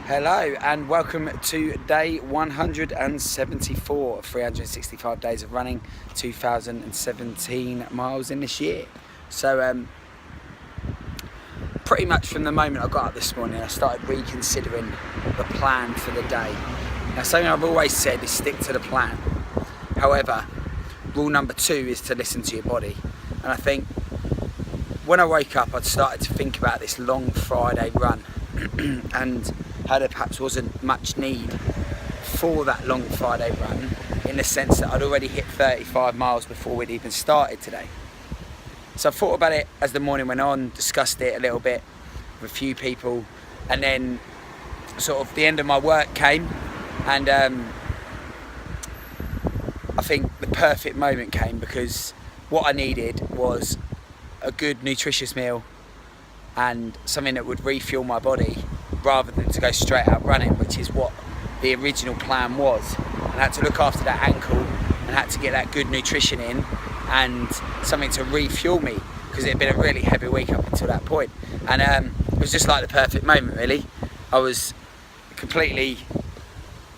Hello and welcome to day 174 of 365 days of running, 2017 miles in this year. So pretty much from the moment I got up this morning I started reconsidering the plan for the day. Now, something I've always said is stick to the plan. However, rule number 2 is to listen to your body. And I think when I woke up I'd started to think about this long Friday run and how there perhaps wasn't much need for that long Friday run, in the sense that I'd already hit 35 miles before we'd even started today. So I thought about it as the morning went on, discussed it a little bit with a few people, and then sort of the end of my work came, and I think the perfect moment came, because what I needed was a good nutritious meal and something that would refuel my body rather than to go straight out running, which is what the original plan was. And I had to look after that ankle and had to get that good nutrition in and something to refuel me, because it had been a really heavy week up until that point. And it was just like the perfect moment, really. It was completely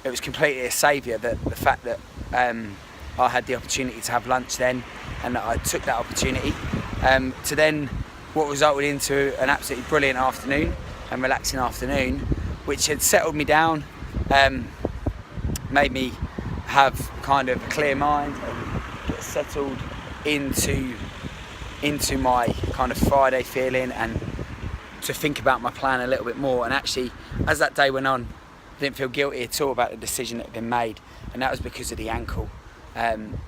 a saviour, that the fact that I had the opportunity to have lunch then, and that I took that opportunity to then what resulted into an absolutely brilliant afternoon and relaxing afternoon, which had settled me down, made me have kind of a clear mind and get settled into my kind of Friday feeling, and to think about my plan a little bit more. And actually, as that day went on, I didn't feel guilty at all about the decision that had been made, and that was because of the ankle.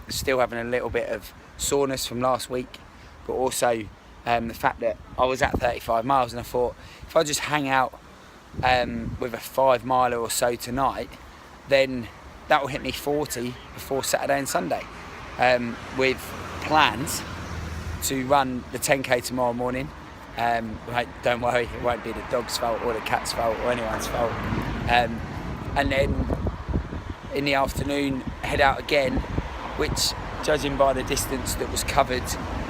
Still having a little bit of soreness from last week, but also the fact that I was at 35 miles, and I thought, if I just hang out with a 5 miler or so tonight, then that will hit me 40 before Saturday and Sunday, with plans to run the 10k tomorrow morning. Don't worry, it won't be the dog's fault or the cat's fault or anyone's fault. And then in the afternoon head out again, which, judging by the distance that was covered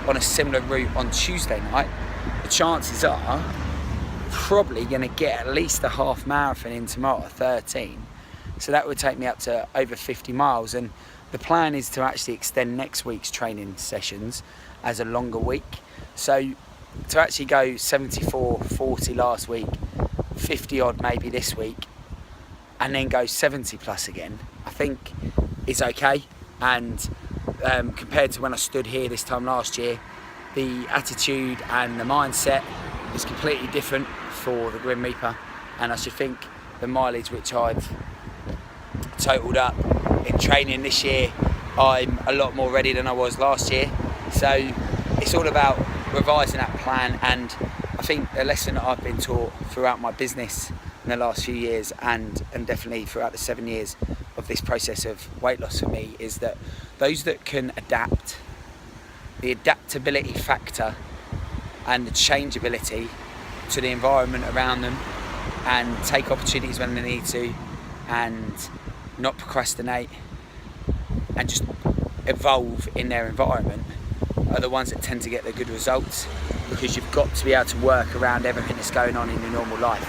on a similar route on Tuesday night, the chances are probably going to get at least a half marathon in tomorrow, 13. So that would take me up to over 50 miles. And the plan is to actually extend next week's training sessions as a longer week. So to actually go 74, 40 last week, 50 odd maybe this week, and then go 70 plus again, I think is okay. And compared to when I stood here this time last year, the attitude and the mindset is completely different for the Grim Reaper, and I should think the mileage which I've totaled up in training this year, I'm a lot more ready than I was last year. So it's all about revising that plan, and I think the lesson that I've been taught throughout my business in the last few years, and definitely throughout the 7 years of this process of weight loss for me, is that those that can adapt, the adaptability factor and the changeability to the environment around them, and take opportunities when they need to, and not procrastinate, and just evolve in their environment, are the ones that tend to get the good results, because you've got to be able to work around everything that's going on in your normal life.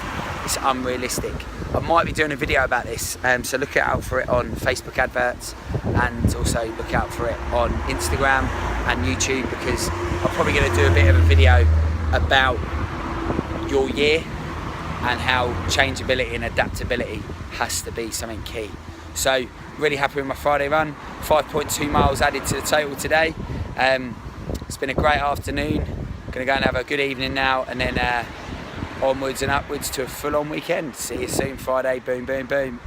It's unrealistic. I might be doing a video about this, so look out for it on Facebook adverts, and also look out for it on Instagram and YouTube, because I'm probably going to do a bit of a video about your year and how changeability and adaptability has to be something key. So really happy with my Friday run, 5.2 miles added to the total today. It's been a great afternoon. Going to go and have a good evening now, and then onwards and upwards to a full-on weekend. See you soon Friday. Boom, boom, boom.